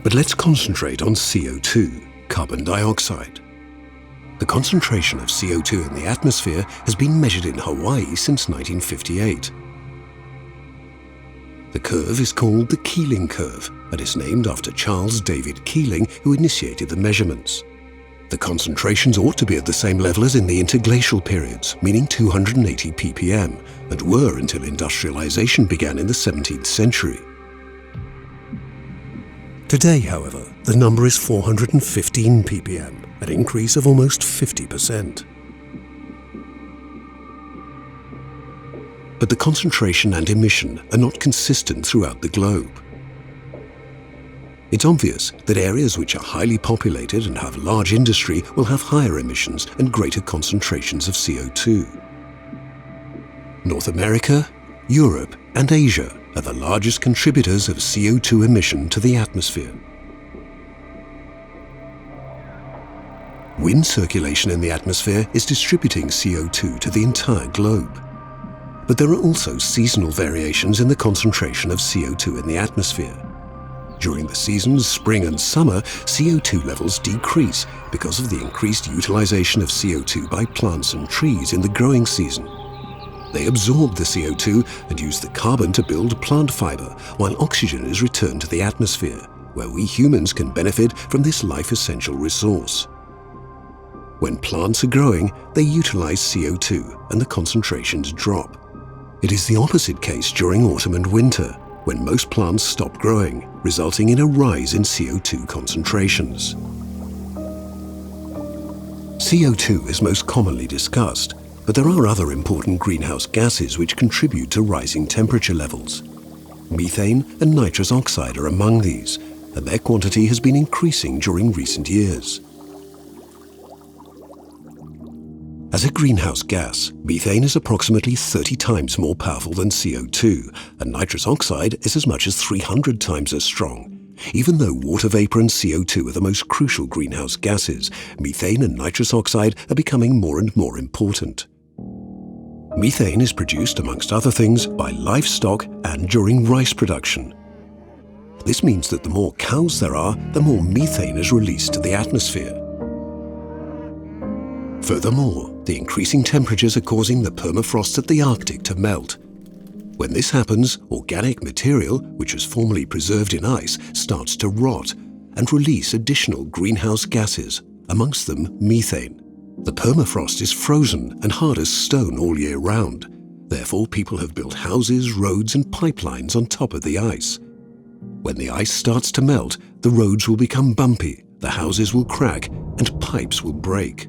But let's concentrate on CO2, carbon dioxide. The concentration of CO2 in the atmosphere has been measured in Hawaii since 1958. The curve is called the Keeling curve and is named after Charles David Keeling, who initiated the measurements. The concentrations ought to be at the same level as in the interglacial periods, meaning 280 ppm, and were until industrialization began in the 17th century. Today, however, the number is 415 ppm, an increase of almost 50%. But the concentration and emission are not consistent throughout the globe. It's obvious that areas which are highly populated and have large industry will have higher emissions and greater concentrations of CO2. North America, Europe, and Asia are the largest contributors of CO2 emission to the atmosphere. Wind circulation in the atmosphere is distributing CO2 to the entire globe. But there are also seasonal variations in the concentration of CO2 in the atmosphere. During the seasons spring and summer, CO2 levels decrease because of the increased utilization of CO2 by plants and trees in the growing season. They absorb the CO2 and use the carbon to build plant fiber, while oxygen is returned to the atmosphere, where we humans can benefit from this life-essential resource. When plants are growing, they utilize CO2 and the concentrations drop. It is the opposite case during autumn and winter, when most plants stop growing, resulting in a rise in CO2 concentrations. CO2 is most commonly discussed, but there are other important greenhouse gases which contribute to rising temperature levels. Methane and nitrous oxide are among these, and their quantity has been increasing during recent years. As a greenhouse gas, methane is approximately 30 times more powerful than CO2, and nitrous oxide is as much as 300 times as strong. Even though water vapor and CO2 are the most crucial greenhouse gases, methane and nitrous oxide are becoming more and more important. Methane is produced, amongst other things, by livestock and during rice production. This means that the more cows there are, the more methane is released to the atmosphere. Furthermore, the increasing temperatures are causing the permafrost at the Arctic to melt. When this happens, organic material, which was formerly preserved in ice, starts to rot and release additional greenhouse gases, amongst them methane. The permafrost is frozen and hard as stone all year round. Therefore, people have built houses, roads, and pipelines on top of the ice. When the ice starts to melt, the roads will become bumpy, the houses will crack, and pipes will break.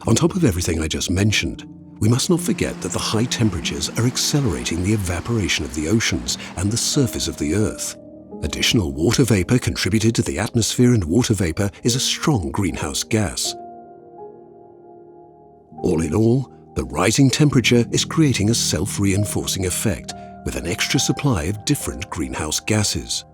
On top of everything I just mentioned, we must not forget that the high temperatures are accelerating the evaporation of the oceans and the surface of the Earth. Additional water vapor contributed to the atmosphere, and water vapor is a strong greenhouse gas. All in all, the rising temperature is creating a self-reinforcing effect with an extra supply of different greenhouse gases.